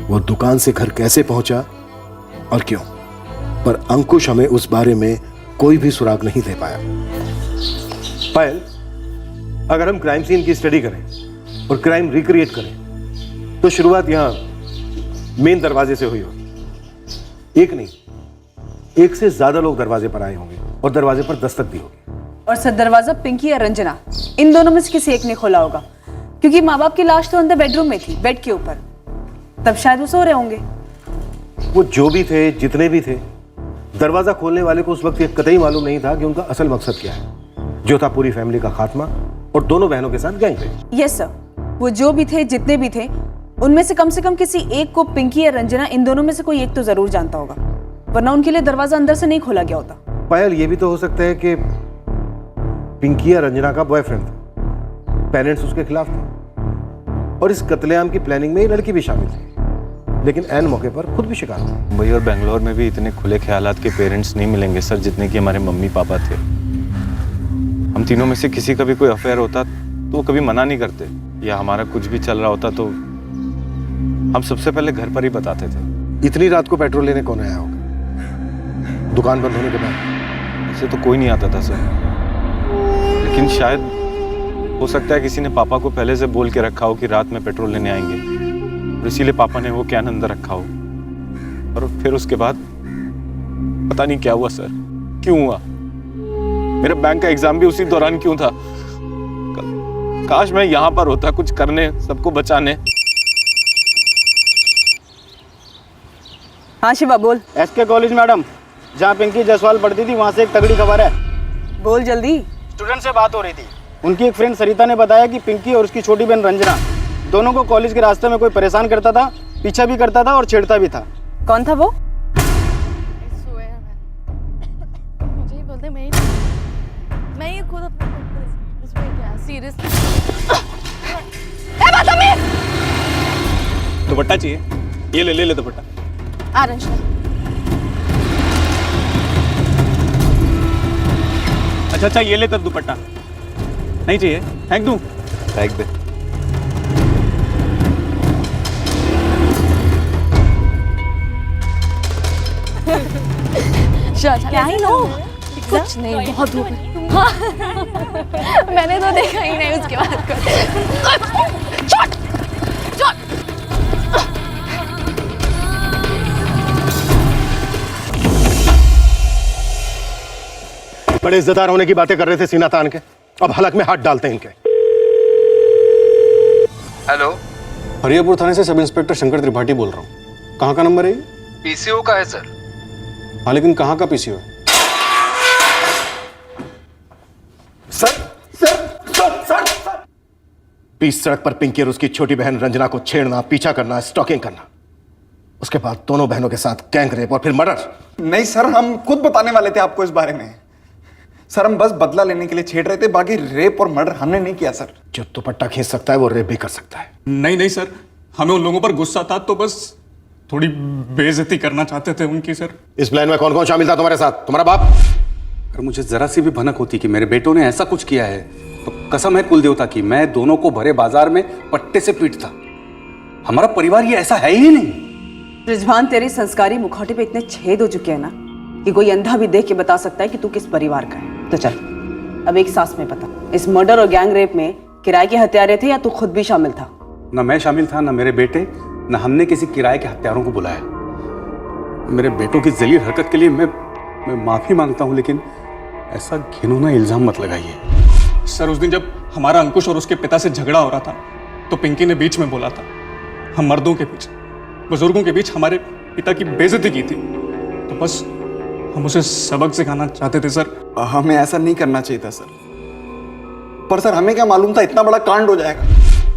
वो दुकान से घर कैसे पहुंचा और क्यों। पर अंकुश हमें उस बारे में कोई भी सुराग नहीं दे पाया। पायल, अगर हम क्राइम सीन की स्टडी करें और क्राइम रिक्रिएट करें तो शुरुआत यहां मेन दरवाजे से हुई होगी। एक नहीं, एक से ज्यादा लोग दरवाजे पर आए होंगे और दरवाजे पर दस्तक दी होगी। और सर, दरवाजा पिंकी या रंजना, इन दोनों में से किसी एक ने खोला होगा, क्योंकि माँ बाप की लाश तो अंदर बेडरूम में थी, बेड के ऊपर। तब शायद वो सो रहे होंगे। वो जो भी थे, जितने भी थे, दरवाजा खोलने वाले को उस वक्त ये कतई मालूम नहीं था कि उनका असल मकसद क्या है। जो था पूरी फैमिली का खात्मा और दोनों बहनों के साथ गैंगरेप। यस सर, वो जो भी थे, जितने भी थे, उनमें से कम किसी एक को पिंकी या रंजना, इन दोनों में से कोई एक तो जरूर जानता होगा, वरना उनके लिए दरवाजा अंदर से नहीं खोला गया होता। पायल, ये भी तो हो सकता है कि पिंकी या रंजना का बॉयफ्रेंड था, पेरेंट्स उसके खिलाफ थे और इस कत्लेआम की प्लानिंग में ये लड़की भी शामिल थी, लेकिन ऐन मौके पर खुद भी शिकार हुई। मुंबई और बेंगलोर में भी इतने खुले ख्यालात के पेरेंट्स नहीं मिलेंगे सर जितने कि हमारे मम्मी पापा थे। हम तीनों में से किसी का भी कोई अफेयर होता तो वो कभी मना नहीं करते, या हमारा कुछ भी चल रहा होता तो हम सबसे पहले घर पर ही बताते थे। इतनी रात को पेट्रोल लेने कौन आया होगा दुकान बंद होने के बाद? ऐसे तो कोई नहीं आता था सर, लेकिन शायद हो सकता है किसी ने पापा को पहले से बोल के रखा हो कि रात में पेट्रोल लेने आएंगे, और इसीलिए पापा ने वो कैन अंदर रखा हो। और फिर उसके बाद पता नहीं क्या हुआ सर, क्यों हुआ। मेरा बैंक का एग्जाम भी उसी दौरान क्यों था। काश मैं यहाँ पर होता, कुछ करने, सबको बचाने। हाँ शिवा बोल। एसके कॉलेज मैडम, जहाँ पिंकी जायसवाल पढ़ती थी, वहाँ से एक तगड़ी खबर है। बोल जल्दी। स्टूडेंट से बात हो रही थी, उनकी एक फ्रेंड सरिता ने बताया कि पिंकी और उसकी छोटी बहन रंजना दोनों को कॉलेज के रास्ते में कोई परेशान करता था, पीछा भी करता था और छेड़ता भी था। कौन था वो? मुझे ही बोलते, मैं ये खुद अपने सीरियस। दुपट्टा चाहिए? ये ले दुपट्टा। अच्छा ये ले तब दुपट्टा। नहीं चाहिए? फेंक दूं? फेंक दे। क्या ही नो, कुछ नहीं, बहुत धूप है। हाँ। मैंने तो देखा ही नहीं उसके बाद। बड़े इज्जतदार होने की बातें कर रहे थे सीना तान के, अब हलक में हाथ डालते हैं इनके। हेलो, हरियापुर थाने से सब इंस्पेक्टर शंकर त्रिपाठी बोल रहा हूँ। कहाँ का नंबर है ये? पीसीओ का है सर। हाँ, लेकिन कहाँ का पीसीओ है? सर, 20 सड़क पर पिंकी और उसकी छोटी बहन रंजना को छेड़ना, पीछा करना, स्टॉकिंग करना, उसके बाद दोनों बहनों के साथ गैंग रेप और फिर मर्डर। नहीं सर, हम खुद बताने वाले थे आपको इस बारे में। सर, हम बस बदला लेने के लिए छेड़ रहे थे, बाकी रेप और मर्डर हमने नहीं किया सर। जो दुपट्टा खींच सकता है वो रेप भी कर सकता है। नहीं सर, हमें उन लोगों पर गुस्सा था तो बस थोड़ी बेइज्जती करना चाहते थे उनकी सर। इस प्लान में कौन कौन शामिल था तुम्हारे साथ? तुम्हारा बाप? अगर मुझे जरा सी भी भनक होती कि मेरे बेटों ने ऐसा कुछ किया है तो कसम है कुलदेवता की, मैं दोनों को भरे बाजार में पट्टे से पीटता। हमारा परिवार ये ऐसा है ही नहीं। रिजवान, तेरे संस्कारी मुखौटे पे इतने छेद हो चुके हैं ना कि कोई अंधा भी देख के बता सकता है कि तू किस परिवार का है। तो चल अब एक सांस में बता, इस मर्डर और गैंग रेप में किराए के हत्यारे थे या तू खुद भी शामिल था? ना मैं शामिल था, ना मेरे बेटे, ना हमने किसी किराए के हत्यारों को बुलाया। मेरे बेटों की जलील हरकत के लिए मैं माफी मांगता हूं, लेकिन ऐसा घिनौना इल्जाम मत लगाइए। सर, उस दिन जब हमारा अंकुश और उसके पिता से झगड़ा हो रहा था तो पिंकी ने बीच में बोला था। हम मर्दों के बीच, बुजुर्गों के बीच हमारे पिता की बेइज्जती की थी, तो बस हम उसे सबक सिखाना चाहते थे सर। हमें ऐसा नहीं करना चाहिए था सर, पर सर हमें क्या मालूम था इतना बड़ा कांड हो जाएगा।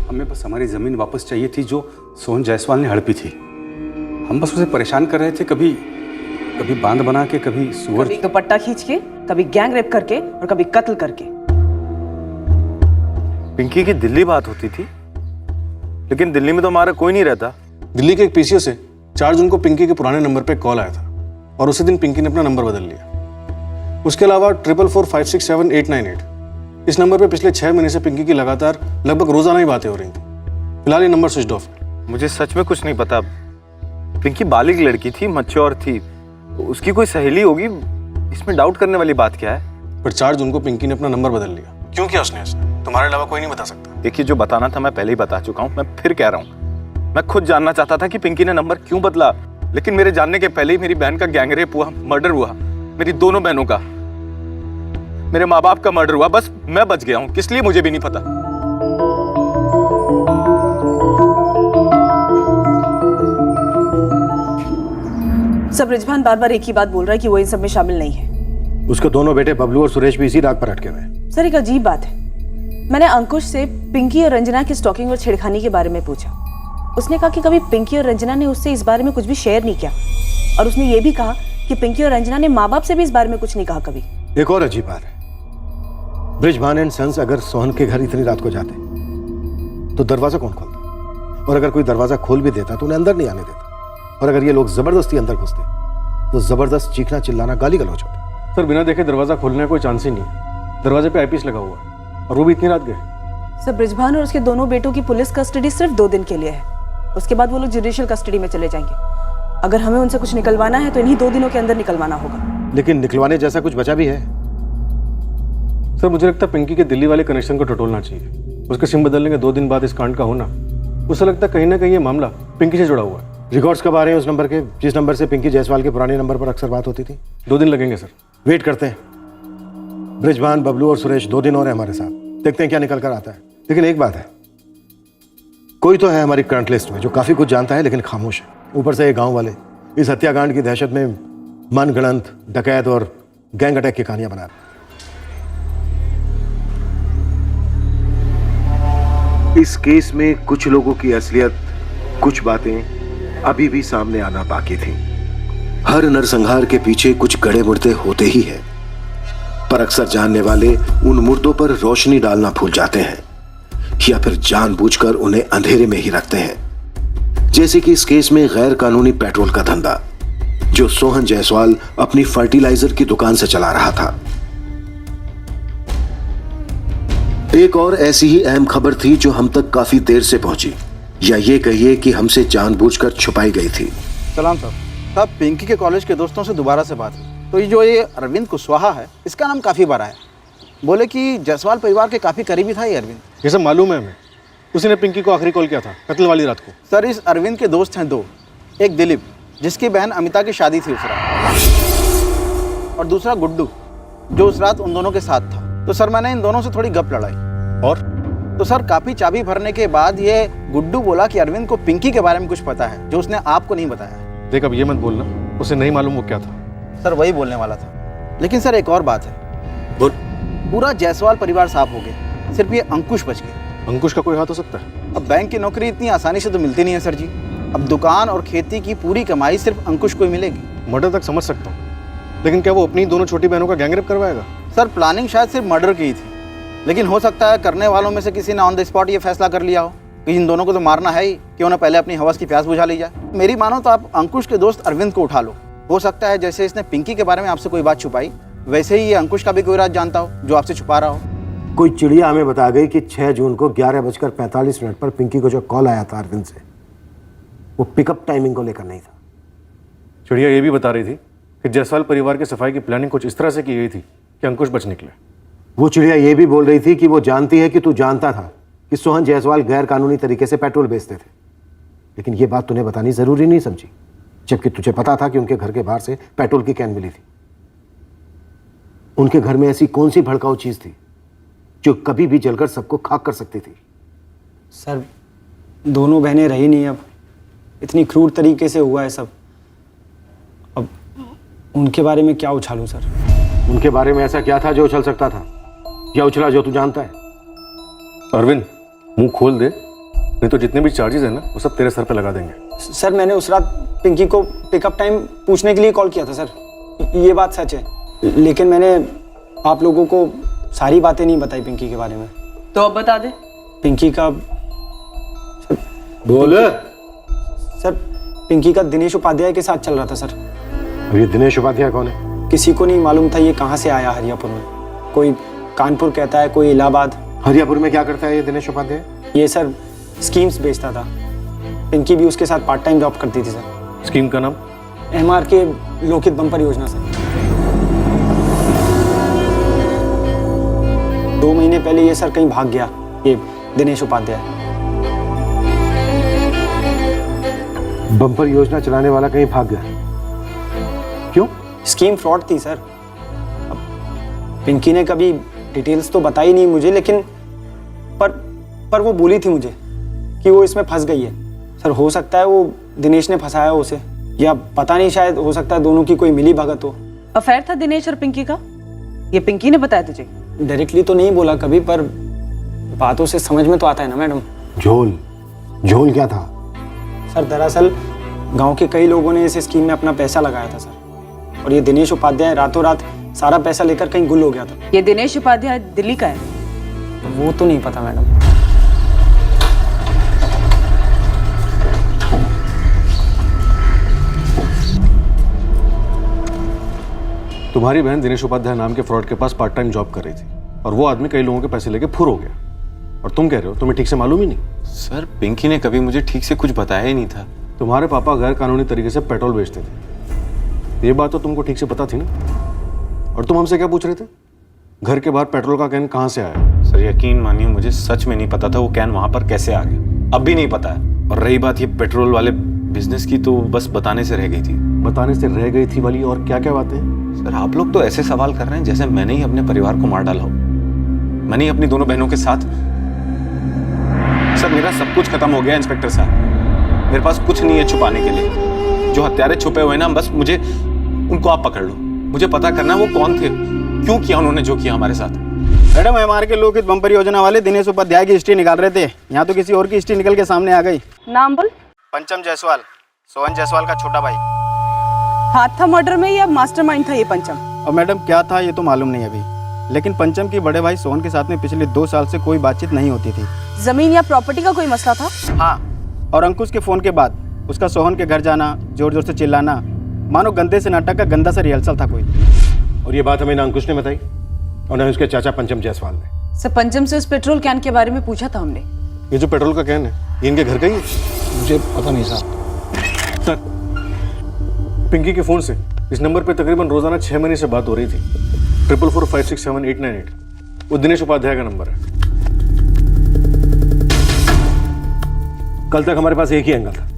हमें बस हमारी जमीन वापस चाहिए थी जो सोहन जायसवाल ने हड़पी थी। हम बस उसे परेशान कर रहे थे, कभी बांध बना के, कभी सुअर, कभी दुपट्टा खींच के, कभी गैंग रेप करके और कभी कत्ल करके। पिंकी की दिल्ली बात होती थी, लेकिन दिल्ली में तो हमारा कोई नहीं रहता। दिल्ली के एक पीसीओ से 4 जून को पिंकी के पुराने नंबर पे कॉल आया था और उसी दिन पिंकी ने अपना नंबर बदल लिया। उसके अलावा 44456788 इस नंबर पे पिछले 6 महीने से पिंकी की लगातार लगभग रोजाना ही बातें हो रही थी। फिलहाल ये नंबर स्विच ऑफ है। मुझे सच में कुछ नहीं पता। पिंकी बालिग लड़की थी, मैच्योर थी, उसकी कोई सहेली होगी, इसमें डाउट करने वाली बात क्या है? पर 4 जून को पिंकी ने अपना नंबर बदल लिया। क्यों किया उसने ऐसा? तुम्हारे अलावा कोई नहीं बता सकता। देखिए, जो बताना था मैं पहले ही बता चुका हूँ, मैं फिर कह रहा हूँ। मैं खुद जानना चाहता था कि पिंकी ने नंबर क्यों बदला, लेकिन मेरे जानने के पहले ही मेरी बहन का गैंगरेप हुआ, मर्डर हुआ, मेरी दोनों बहनों का, मेरे माँ बाप का मर्डर हुआ। बस मैं बच गया हूँ, किस लिए मुझे भी नहीं पता। सब रिजवान बार बार एक ही बात बोल रहा है कि वो इन सब में शामिल नहीं है। उसके दोनों बेटे बबलू और सुरेश भी इसी रात पर अटके हुए हैं। सर एक अजीब बात है, मैंने अंकुश से पिंकी और रंजना की स्टॉकिंग और छेड़खानी के बारे में पूछा। उसने कहा कि कभी पिंकी और रंजना ने उससे इस बारे में कुछ भी शेयर नहीं किया, और उसने ये भी कहा कि पिंकी और रंजना ने माँ बाप से भी इस बारे में कुछ नहीं कहा कभी। एक और अजीब बात है, ब्रिजभान एंड सन्स अगर सोहन के घर इतनी रात को जाते तो दरवाजा कौन खोलता, और अगर कोई दरवाजा खोल भी देता तो उन्हें अंदर नहीं आने देता, और अगर ये लोग जबरदस्ती अंदर घुसते तो जबरदस्त चीखना चिल्लाना गाली गलौज होता। सर बिना देखे दरवाजा खोलने का कोई चांस ही नहीं है। दरवाजे पे आईपीएस लगा हुआ है और वो भी इतनी रात गए। सर ब्रिजभान और उसके दोनों बेटों की पुलिस कस्टडी सिर्फ 2 दिन के लिए है, उसके बाद वो लोग जुडिशियल कस्टडी में चले जाएंगे। अगर हमें उनसे कुछ निकलवाना है तो इन्हीं 2 दिनों के अंदर निकलवाना होगा। लेकिन निकलवाने जैसा कुछ बचा भी है? सर मुझे लगता है पिंकी के दिल्ली वाले कनेक्शन को टटोलना चाहिए। उसके सिम बदलने के 2 दिन बाद इस कांड का होना, उसे लगता है कहीं ना कहीं ये मामला पिंकी से जुड़ा हुआ है। रिकॉर्ड्स कब आ रहे हैं उस नंबर के जिस नंबर से पिंकी जायसवाल के पुराने नंबर पर अक्सर बात होती थी? 2 दिन लगेंगे सर। वेट करते हैं। ब्रिजभान, बबलू और सुरेश 2 दिन और है हमारे साथ, देखते हैं क्या निकल कर आता है। लेकिन एक बात है, कोई तो है हमारी करंट लिस्ट में जो काफी कुछ जानता है लेकिन खामोश है। ऊपर से ये गांव वाले इस हत्याकांड की दहशत में मनगढ़ंत डकैत और गैंग अटैक की कहानियां बना रहे। इस केस में कुछ लोगों की असलियत, कुछ बातें अभी भी सामने आना बाकी थी। हर नरसंहार के पीछे कुछ गड़े मुर्दे होते ही हैं, पर अक्सर जानने वाले उन मुर्दों पर रोशनी डालना भूल जाते हैं या फिर जानबूझकर उन्हें अंधेरे में ही रखते हैं। जैसे कि इस केस में गैर कानूनी पेट्रोल का धंधा जो सोहन जायसवाल अपनी फर्टिलाइजर की दुकान से चला रहा था। एक और ऐसी ही अहम खबर थी जो हम तक काफी देर से पहुंची, या ये कहिए कि हमसे जानबूझकर छुपाई गई थी। सलाम साहब, पिंकी के कॉलेज के दोस्तों से दोबारा से बात हुई तो ये अरविंद कुशवाहा है, इसका नाम काफ़ी बड़ा है। बोले कि जायसवाल परिवार के काफ़ी करीबी था ये अरविंद। ये सब मालूम है हमें। उसी ने पिंकी को आखिरी कॉल किया था कत्ल वाली रात को। सर इस अरविंद के दोस्त हैं 2, एक दिलीप जिसकी बहन अमिता की शादी थी उस रात, और दूसरा गुड्डू जो उस रात उन दोनों के साथ था। तो सर मैंने इन दोनों से थोड़ी गप लड़ाई, और तो सर काफ़ी चाबी भरने के बाद ये गुड्डू बोला कि अरविंद को पिंकी के बारे में कुछ पता है जो उसने आपको नहीं बताया। देख अब ये मत बोलना, उसे नहीं मालूम वो क्या था। सर वही बोलने वाला था। लेकिन सर एक और बात है, पूरा जायसवाल परिवार साफ हो गया, सिर्फ ये अंकुश बच गए। अंकुश का कोई हाथ हो सकता है? अब बैंक की नौकरी इतनी आसानी से तो मिलती नहीं है सर जी। अब दुकान और खेती की पूरी कमाई सिर्फ अंकुश को ही मिलेगी। मर्डर तक समझ सकता हूँ, लेकिन क्या वो अपनी दोनों छोटी बहनों का गैंगरेप करवाएगा? सर प्लानिंग शायद सिर्फ मर्डर की ही थी, लेकिन हो सकता है करने वालों में से किसी ने ऑन द स्पॉट ये फैसला कर लिया हो कि इन दोनों को तो मारना है ही, क्यों ना पहले अपनी हवस की प्यास बुझा ली जाए। मेरी मानो तो आप अंकुश के दोस्त अरविंद को उठा लो। हो सकता है जैसे इसने पिंकी के बारे में आपसे कोई बात छुपाई, वैसे ही ये अंकुश का भी कोई राज जानता हो जो आपसे छुपा रहा हो। कोई चिड़िया हमें बता गई कि 6 जून को 11:45 पर पिंकी को जो कॉल आया था अरविंद से, वो पिकअप टाइमिंग को लेकर नहीं था। चिड़िया ये भी बता रही थी कि जायसवाल परिवार की सफाई की प्लानिंग कुछ इस तरह से की गई थी कि अंकुश बच निकले। वो चिड़िया ये भी बोल रही थी कि वो जानती है कि तू जानता था कि सोहन जायसवाल गैर कानूनी तरीके से पेट्रोल बेचते थे, लेकिन ये बात तूने बतानी जरूरी नहीं समझी, जबकि तुझे पता था कि उनके घर के बाहर से पेट्रोल की कैन मिली थी। उनके घर में ऐसी कौन सी भड़काऊ चीज थी जो कभी भी जलकर सबको खाक कर सकती थी? सर दोनों बहनें रही नहीं, अब इतनी क्रूर तरीके से हुआ है सब। अब उनके बारे में क्या उछालूं सर? उनके बारे में ऐसा क्या था जो उछल सकता था, या उछला जो तू जानता है? अरविंद मुंह खोल दे, नहीं तो जितने भी चार्जेस है ना वो सब तेरे सर पे लगा देंगे। सर मैंने उस रात पिंकी को पिकअप टाइम पूछने के लिए कॉल किया था सर, ये बात सच है, लेकिन मैंने आप लोगों को सारी बातें नहीं बताई पिंकी के बारे में। तो अब बता दे। पिंकी का बोल सर, पिंकी का दिनेश उपाध्याय के साथ चल रहा था सर। अब ये दिनेश उपाध्याय कौन है? किसी को नहीं मालूम था ये कहाँ से आया हरियापुर में। कोई कानपुर कहता है, कोई इलाहाबाद। हरियापुर में क्या करता है ये दिनेश उपाध्याय? ये सर स्कीम्स बेचता था। पिंकी भी उसके साथ पार्ट टाइम जॉब करती थी सर। स्कीम का नाम? MR के लोकित बम्पर योजना सर। 2 महीने पहले ये सर कहीं भाग गया, ये दिनेश उपाध्याय। बम्पर योजना चलाने वाला कहीं भाग गया? क्यों? स्कीम फ्रॉड थी सर। अब पिंकी ने कभी डिटेल्स तो बताई नहीं मुझे, लेकिन पर वो बोली थी मुझे कि वो इसमें फंस गई है। सर हो सकता है वो दिनेश ने फंसाया उसे, या पता नहीं, शायद हो सकता है दोनों की कोई मिली भगत हो। अफेयर था दिनेश और पिंकी का? ये पिंकी ने बताया तुझे? डायरेक्टली तो नहीं बोला कभी, पर बातों से समझ में तो आता है ना मैडम। झोल झोल क्या था? सर दरअसल गांव के कई लोगों ने इस स्कीम में अपना पैसा लगाया था सर, और ये दिनेश उपाध्याय रातों रात सारा पैसा लेकर कहीं गुल हो गया था। ये दिनेश उपाध्याय दिल्ली का है? वो तो नहीं पता मैडम। तुम्हारी बहन दिनेश उपाध्याय नाम के फ्रॉड के पास पार्ट टाइम जॉब कर रही थी और वो आदमी कई लोगों के पैसे लेके फुर हो गया, और तुम कह रहे हो तुम्हें ठीक से मालूम ही नहीं? सर पिंकी ने कभी मुझे ठीक से कुछ बताया ही नहीं था। तुम्हारे पापा गैर कानूनी तरीके से पेट्रोल बेचते थे, ये बात तो तुमको ठीक से पता थी ना? और तुम हमसे क्या पूछ रहे थे? घर के बाहर पेट्रोल का कैन कहाँ से आया? सर यकीन मानिए मुझे सच में नहीं पता था वो कैन वहां पर कैसे आ गया, अब भी नहीं पता है। और रही बात ये पेट्रोल वाले बिजनेस की, तो बस बताने से रह गई थी। बताने से रह गई थी वाली और क्या क्या बातें? सर आप लोग तो ऐसे सवाल कर रहे हैं जैसे मैंने ही अपने परिवार को मार डाला हो। मैंने ही अपनी दोनों बहनों के साथ। सर मेरा सब कुछ खत्म हो गया इंस्पेक्टर साहब, मेरे पास कुछ नहीं है छुपाने के लिए। जो हत्यारे छुपे हुए ना, बस मुझे उनको आप पकड़ लो। मुझे पता करना है वो कौन थे, क्यों किया उन्होंने जो किया हमारे साथ। मैडम एमआर के लोकहित बम्पर योजना वाले दिनेश उपाध्याय की हिस्ट्री निकाल रहे थे, यहाँ तो किसी और की हिस्ट्री निकल के सामने आ गई। नाम बोल। पंचम जायसवाल, सोहन जायसवाल का छोटा भाई। हाथ था मर्डर में या मास्टरमाइंड था ये पंचम? और मैडम क्या था ये तो मालूम नहीं अभी, लेकिन पंचम की बड़े भाई सोहन के साथ में पिछले 2 साल से कोई बातचीत नहीं होती थी। जमीन या प्रॉपर्टी का कोई मसला था? हाँ, और अंकुश के फोन के बाद उसका सोहन के घर जाना, जोर जोर से चिल्लाना, मानो गंदे से नाटक का गंदा सा रिहर्सल था कोई। और ये बात हमें ना अंकुश ने बताई और ना उसके चाचा पंचम जायसवाल ने। सर पंचम से उस पेट्रोल कैन के बारे में पूछा था हमने। ये जो पेट्रोल का कैन है ये इनके घर का ही है? मुझे पता नहीं साहब। सर पिंकी के फोन से इस नंबर पे तकरीबन रोजाना 6 महीने से बात हो रही थी। 4445678898 वो दिनेश उपाध्याय का नंबर है। कल तक हमारे पास एक ही एंगल था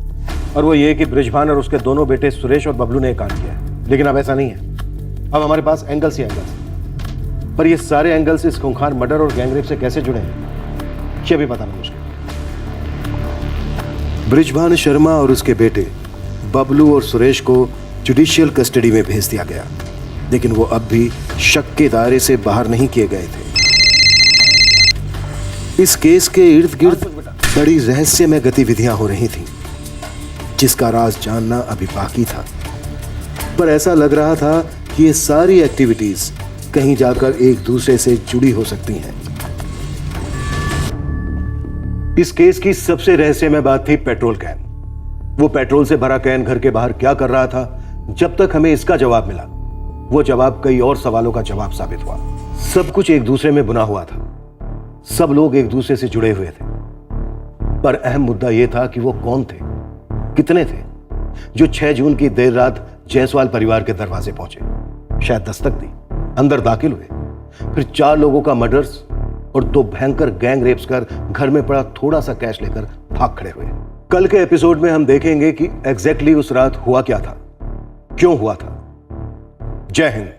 और वो ये कि बृजभान और उसके दोनों बेटे सुरेश और बबलू ने एक काम किया है, लेकिन अब ऐसा नहीं है। अब हमारे पास एंगल्स ही एंगल्स हैं, पर ये सारे एंगल्स इस खूंखार मर्डर और गैंगरेप से कैसे जुड़े हैं ये भी बताना मुश्किल। बृजभान शर्मा और उसके बेटे बबलू और सुरेश को जुडिशियल कस्टडी में भेज दिया गया, लेकिन वो अब भी शक के दायरे से बाहर नहीं किए गए थे। इस केस के इर्द गिर्द बड़ी रहस्यमय गतिविधियां हो रही थीं, जिसका राज जानना अभी बाकी था। पर ऐसा लग रहा था कि ये सारी एक्टिविटीज कहीं जाकर एक दूसरे से जुड़ी हो सकती हैं। इस केस की सबसे रहस्यमय बात थी पेट्रोल कैन। वो पेट्रोल से भरा कैन घर के बाहर क्या कर रहा था? जब तक हमें इसका जवाब मिला, वो जवाब कई और सवालों का जवाब साबित हुआ। सब कुछ एक दूसरे में बुना हुआ था, सब लोग एक दूसरे से जुड़े हुए थे। पर अहम मुद्दा यह था कि वो कौन थे, कितने थे, जो 6 जून की देर रात जायसवाल परिवार के दरवाजे पहुंचे, शायद दस्तक दी, अंदर दाखिल हुए, फिर 4 लोगों का मर्डर्स और 2 भयंकर गैंग रेप्स कर घर में पड़ा थोड़ा सा कैश लेकर भाग खड़े हुए। कल के एपिसोड में हम देखेंगे कि एग्जैक्टली उस रात हुआ क्या था, क्यों हुआ था। जय हिंद।